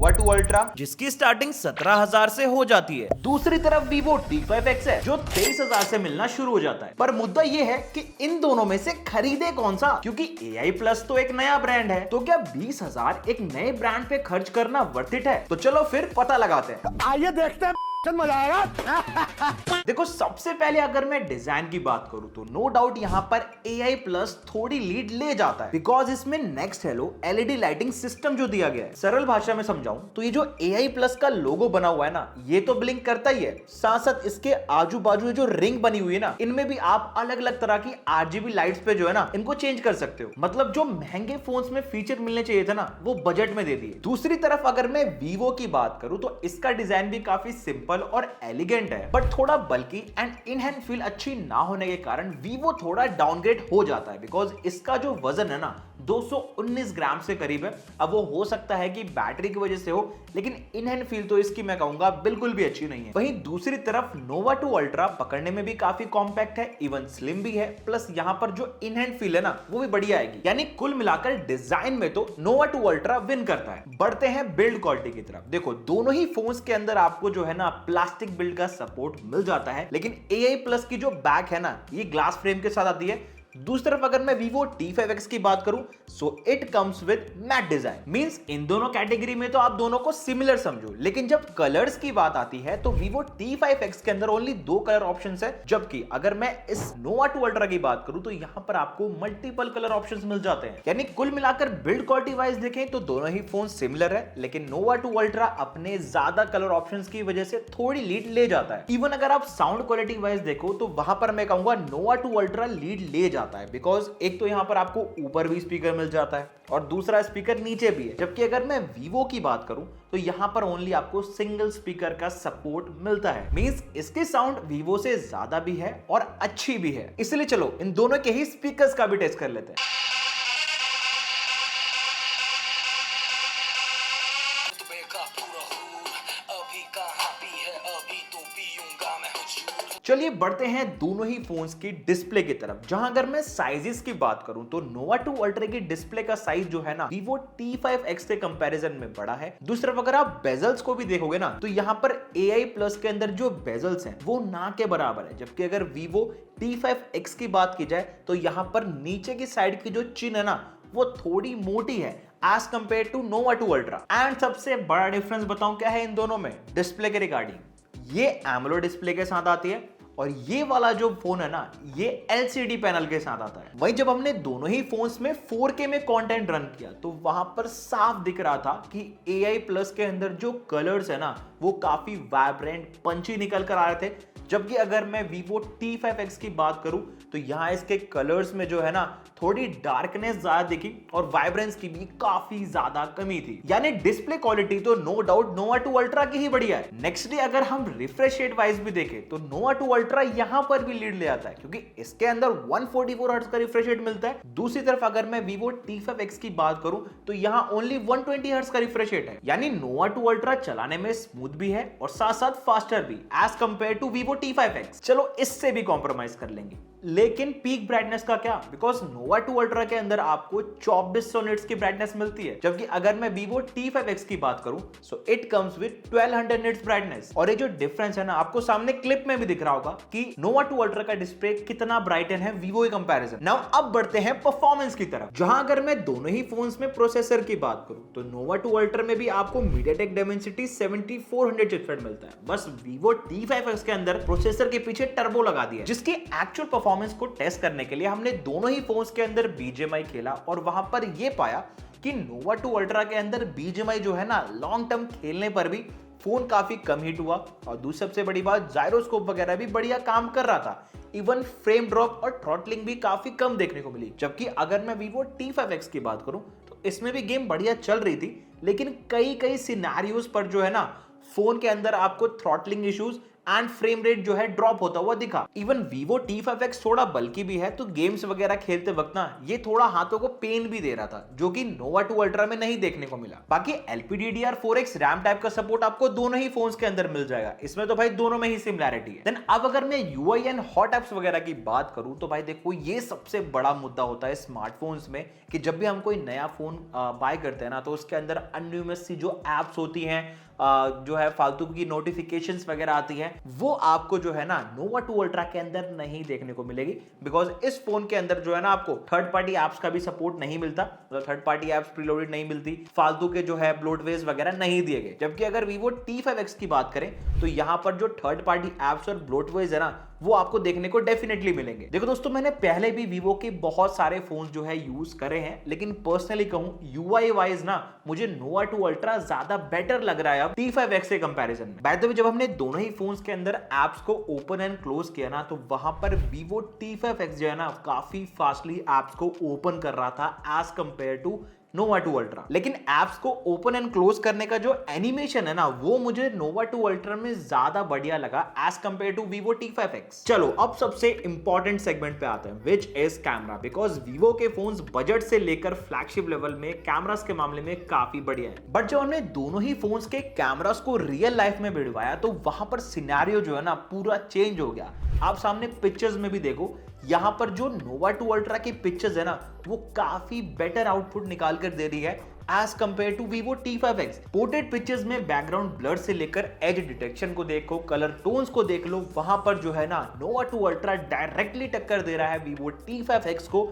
नोवा 2 ultra जिसकी starting 17,000 से हो जाती है। दूसरी तरफ Vivo T5X है जो 23,000 से मिलना शुरू हो जाता है। पर मुद्दा ये है कि इन दोनों में से खरीदे कौन सा, क्योंकि AI Plus तो एक नया ब्रांड है, तो क्या 20,000 एक नए ब्रांड पे खर्च करना वर्थ इट है? तो चलो फिर पता लगाते हैं। आइए देखते हैं, मजा आएगा। देखो, सबसे पहले अगर मैं डिजाइन की बात करूं तो नो डाउट यहां पर AI Plus थोड़ी लीड ले जाता है, बिकॉज इसमें next hello LED lighting system जो दिया गया है। सरल भाषा में समझाऊं तो ये जो AI Plus का लोगो बना हुआ है ना, ये तो ब्लिंक करता ही है, साथ साथ इसके आजू बाजू जो रिंग बनी हुई है ना, इनमें भी आप अलग अलग तरह की RGB लाइट्स पे जो है ना, इनको चेंज कर सकते हो। मतलब जो महंगे फोन्स में फीचर मिलने चाहिए थे ना, वो बजट में दे दिए। दूसरी तरफ अगर मैं Vivo की बात करूं तो इसका डिजाइन भी काफी सिंपल और एलिगेंट है, बट थोड़ा बल्कि एंड इन हैंड फील अच्छी ना होने के कारण Vivo थोड़ा डाउनग्रेड हो जाता है, बिकॉज इसका जो वजन है ना 219 ग्राम से करीब है। अब वो हो सकता है कि बैटरी की वजह से हो, लेकिन इन हैंड फील तो इसकी मैं कहूंगा बिल्कुल भी अच्छी नहीं है। वहीं दूसरी तरफ नोवा 2 अल्ट्रा पकड़ने में भी काफी कॉम्पैक्ट है, इवन स्लिम भी है, प्लस यहाँ पर जो इन हैंड फील है ना, वो भी बढ़िया आएगी। यानी कुल मिलाकर डिजाइन में तो नोवा 2 अल्ट्रा विन करता है। बढ़ते हैं बिल्ड क्वालिटी की तरफ। देखो, दोनों ही फोन्स के अंदर आपको जो है ना प्लास्टिक बिल्ड का सपोर्ट मिल जाता है, लेकिन AI Plus की जो बैक है ना, ये ग्लास फ्रेम के साथ आती है। दूसरी तरफ अगर मैं Vivo T5X की बात करूं, so it comes with matte design. Means इन दोनों कैटेगरी में तो आप दोनों को सिमिलर समझो, लेकिन जब कलर्स की बात आती है तो Vivo T5X के अंदर ओनली 2 कलर ऑप्शंस है, जबकि अगर मैं इस नोवा 2 अल्ट्रा की बात करूं तो यहां पर आपको मल्टीपल कलर ऑप्शंस मिल जाते हैं। यानी कुल मिलाकर बिल्ड क्वालिटी वाइज देखें तो दोनों ही फोन सिमिलर है, लेकिन नोवा 2 अल्ट्रा अपने ज्यादा कलर ऑप्शंस की वजह से थोड़ी लीड ले जाता है। इवन अगर आप साउंड क्वालिटी वाइज देखो तो वहां पर मैं कहूंगा नोवा 2 अल्ट्रा लीड ले जाता है, बिकॉज एक तो यहां पर आपको ऊपर भी स्पीकर मिल जाता है और दूसरा स्पीकर नीचे भी है। जबकि अगर मैं Vivo की बात करूं तो यहां पर ओनली आपको सिंगल स्पीकर का सपोर्ट मिलता है। मींस इसकी साउंड Vivo से ज्यादा भी है और अच्छी भी है। इसलिए चलो इन दोनों के ही स्पीकर्स का भी टेस्ट कर लेते हैं। चलिए बढ़ते हैं दोनों ही फोन्स की डिस्प्ले की तरफ, जहां अगर मैं साइजेस की बात करूं तो नोवा 2 अल्ट्रा की डिस्प्ले का साइज जो है ना Vivo T5X के कंपैरिजन में बड़ा है। दूसरी तरफ अगर आप बेजल्स को भी देखोगे ना तो यहां पर AI Plus के अंदर जो बेजल्स हैं वो ना के बराबर है, जबकि अगर Vivo T5X की बात की जाए तो यहां पर नीचे की साइड की जो चिन है ना वो थोड़ी मोटी है as compare to Nova 2 Ultra. And सबसे बड़ा डिफरेंस बताऊं क्या है इन दोनों में डिस्प्ले के रिगार्डिंग। ये AMOLED डिस्प्ले के साथ आती है और ये वाला जो फोन है ना ये LCD पैनल के साथ आता है। वहीं जब हमने दोनों ही फोन्स में 4K में कंटेंट रन किया तो वहां पर साफ दिख रहा था कि AI Plus के अंदर जो कलर्स है ना वो काफी वाइब्रेंट पंची निकल कर आ रहे थे, जबकि अगर मैं Vivo T5X की बात करूं तो यहां इसके कलर्स में जो है ना थोड़ी डार्कनेस ज्यादा दिखी और वाइब्रेंस की भी काफी ज्यादा कमी थी। यानी डिस्प्ले क्वालिटी तो नो डाउट नोवा 2 अल्ट्रा की ही बढ़िया है। नेक्स्ट डे अगर हम रिफ्रेश रेट वाइज भी देखें तो नोवा 2 अल्ट्रा यहां पर भी लीड ले आता है, क्योंकि इसके अंदर 144 हर्ट्ज का रिफ्रेश रेट मिलता है। दूसरी तरफ अगर मैं Vivo T5X की बात करूं तो यहां ओनली 120 हर्ट्ज का रिफ्रेश रेट है। यानी नोवा 2 अल्ट्रा चलाने में स्मूथ भी है और साथ साथ फास्टर भी as compare to Vivo T5X। चलो इससे भी कॉम्प्रोमाइज कर लेंगे, लेकिन पीक ब्राइटनेस का क्या? बिकॉज नोवा 2 अल्ट्रा के अंदर आपको 2400 निट्स की ब्राइटनेस मिलती है, जबकि अगर मैं Vivo T5X की बात करूं so it comes with 1200 nits brightness. और ये जो डिफरेंस है ना आपको सामने क्लिप में भी दिख रहा होगा कि नोवा 2 अल्ट्रा का डिस्प्ले कितना ब्राइटन है Vivo के कंपैरिजन। नाउ अब बढ़ते हैं परफॉर्मेंस की तरफ, जहां अगर मैं दोनों ही फोन्स में प्रोसेसर की बात करूं तो नोवा 2 अल्ट्रा में भी आपको MediaTek Dimensity 7400 चिपसेट मिलता है। बस Vivo T5X के अंदर प्रोसेसर के पीछे टर्बो लगा दिया है, जिसकी एक्चुअल परफॉर्मेंस को टेस्ट करने के लिए हमने दोनों ही फोन्स के अंदर BGMI खेला और वहां पर यह पाया कि नोवा 2 अल्ट्रा के अंदर BGMI जो है ना लॉन्ग टर्म खेलने पर भी फोन काफी कम हीट हुआ और दूसरी सबसे बड़ी बात जायरोस्कोप वगैरह भी बढ़िया काम कर रहा था। इवन फ्रेम ड्रॉप और थ्रॉटलिंग भी काफी कम देखने को मिली। जबकि अगर मैं Vivo T5X की बात करूं तो इसमें भी गेम बढ़िया चल रही थी, लेकिन कई सिनेरियोज पर जो है ना फोन के अंदर आपको throttling issues and frame rate जो है ड्रॉप होता हुआ दिखा। इवन Vivo T5X थोड़ा बल्कि भी है तो गेम्स वगैरह खेलते वक्त ना ये थोड़ा हाथों को पेन भी दे रहा था, जो कि Nova 2 Ultra में नहीं देखने को मिला। बाकी LPDDR4X रैम टाइप का सपोर्ट आपको दोनों ही फोन्स के अंदर मिल जाएगा, इसमें तो भाई दोनों में ही सिमिलैरिटी है। देन अब अगर मैं UI एंड हॉट एप्स वगैरह की बात करूं तो भाई देखो ये सबसे बड़ा मुद्दा होता है स्मार्टफोन्स में कि जब भी हम कोई नया फोन बाय करते हैं ना तो उसके अंदर अनन्यूमस सी जो एप्स होती हैं, जो है फालतू की नोटिफिकेशंस वगैरह आती हैं, वो आपको जो है ना Nova 2 Ultra के अंदर नहीं देखने को मिलेगी। बिकॉज इस फोन के अंदर जो है ना आपको थर्ड पार्टी एप्स का भी सपोर्ट नहीं मिलता, मतलब थर्ड पार्टी एप्स प्रीलोडेड नहीं मिलती, फालतू के जो है ब्लोटवेयर्स वगैरह नहीं दिए गए। जबकि अगर Vivo T5X की बात करें तो यहां पर जो थर्ड पार्टी एप्स और ब्लोटवेयर्स है ना वो आपको देखने को डेफिनेटली मिलेंगे। देखो दोस्तों, मैंने पहले भी Vivo के बहुत सारे फोन जो है यूज करे हैं, लेकिन पर्सनली कहूं UI वाइज ना मुझे Nova 2 Ultra ज्यादा बेटर लग रहा है अब T5X के कंपैरिजन में। बाय द वे, जब हमने दोनों ही फोन्स के अंदर एप्स को ओपन एंड क्लोज किया ना तो वहां पर Vivo T5X जो है ना काफी फास्टली एप्स को ओपन कर रहा था as compare to Nova 2 Ultra। लेकिन एप्स को ओपन एंड क्लोज करने का जो एनिमेशन है ना वो मुझे Nova 2 Ultra में ज्यादा बढ़िया लगा as compare to Vivo T5X। चलो अब सबसे इंपॉर्टेंट सेगमेंट पे आते हैं, which is camera. Because Vivo के फोन्स बजट से लेकर फ्लैगशिप लेवल में कैमरास के मामले में काफी बढ़िया है। बट जब हमने दोनों ही फोन्स के कैमरास को रियल लाइफ में भिड़वाया तो वहां पर सिनेरियो जो है ना पूरा चेंज हो गया। आप सामने पिक्चर्स में भी देखो, यहां पर जो Nova 2 Ultra की पिक्चर्स है ना वो काफी बेटर आउटपुट निकाल कर दे रही है as compare to Vivo T5X। Portrait pictures में बैकग्राउंड ब्लर से लेकर एज डिटेक्शन को देखो, कलर टोन्स को देख लो, वहां पर जो है ना Nova 2 Ultra डायरेक्टली टक्कर दे रहा है Vivo T5X को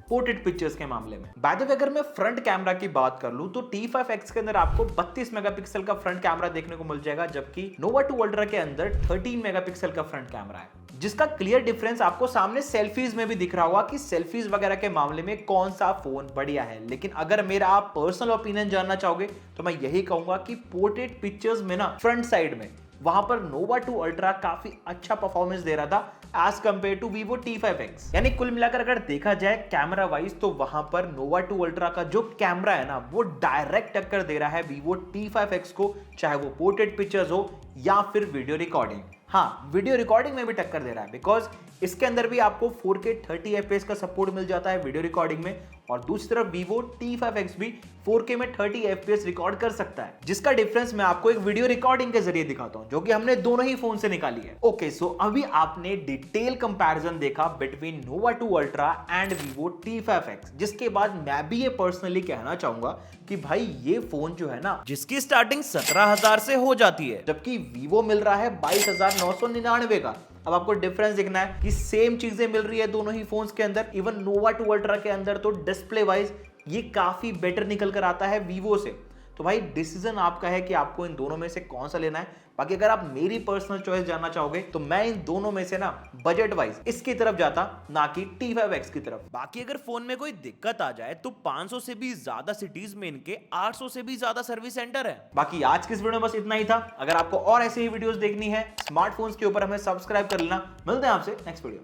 पोर्ट्रेट पिक्चर्स के मामले में। बाय द वे, अगर मैं फ्रंट कैमरा की बात कर लूं तो T5X के अंदर आपको 32 मेगापिक्सल का फ्रंट कैमरा देखने को मिल जाएगा, जबकि Nova 2 Ultra के अंदर 13 मेगापिक्सल का फ्रंट कैमरा है, जिसका क्लियर डिफरेंस आपको सामने सेल्फीज में भी दिख रहा होगा कि सेल्फीज वगैरह के मामले में कौन सा फोन बढ़िया है। लेकिन अगर मेरा आप पर्सनल ओपिनियन जानना चाहोगे तो मैं यही कहूंगा कि पोर्ट्रेट पिक्चर्स में ना फ्रंट साइड में वहां पर Nova 2 Ultra काफी अच्छा परफॉर्मेंस दे रहा था as compare to Vivo T5X। यानी कुल मिलाकर अगर देखा जाए कैमरा वाइज तो वहां पर Nova 2 Ultra का जो कैमरा है ना वो डायरेक्ट टक्कर दे रहा है Vivo T5X को, चाहे वो पोर्ट्रेट पिक्चर्स हो या फिर वीडियो रिकॉर्डिंग। हाँ, वीडियो रिकॉर्डिंग में भी टक्कर दे रहा है, बिकॉज इसके अंदर भी आपको 4K 30 FPS का सपोर्ट मिल जाता है वीडियो रिकॉर्डिंग में, और दूसरी तरफ Vivo T5X भी 4K में 30 FPS रिकॉर्ड कर सकता है, जिसका डिफरेंस मैं आपको एक वीडियो रिकॉर्डिंग के जरिए दिखाता हूं जो कि हमने दोनों ही फोन से निकाली है। ओके, सो अभी आपने डिटेल कंपैरिजन देखा between Nova 2 Ultra and Vivo T5X, जिसके बाद मैं भी ये पर्सनली कहना चाहूंगा कि भाई ये फोन जो है ना जिसकी स्टार्टिंग 17,000 से हो जाती है, जबकि Vivo मिल रहा है 22,999 का। अब आपको डिफरेंस दिखना है कि सेम चीजें मिल रही है दोनों ही फोन्स के अंदर। इवन Nova 2 Ultra के अंदर तो डिस्प्ले वाइज ये काफी बेटर निकल कर आता है Vivo से। तो भाई डिसीजन आपका है कि आपको इन दोनों में से कौन सा लेना है। बाकी अगर आप मेरी पर्सनल चॉइस जानना चाहोगे तो मैं इन दोनों में से ना बजट वाइज इसकी तरफ जाता, ना कि T5X की तरफ। बाकी अगर फोन में कोई दिक्कत आ जाए तो 500 से भी ज्यादा सिटीज में इनके 800 से भी ज्यादा सर्विस सेंटर है। बाकी आज की इस वीडियो में बस इतना ही था। अगर आपको और ऐसे ही वीडियोस देखनी है स्मार्टफोन्स के ऊपर, हमें सब्सक्राइब कर लेना। मिलते हैं आपसे नेक्स्ट वीडियो में।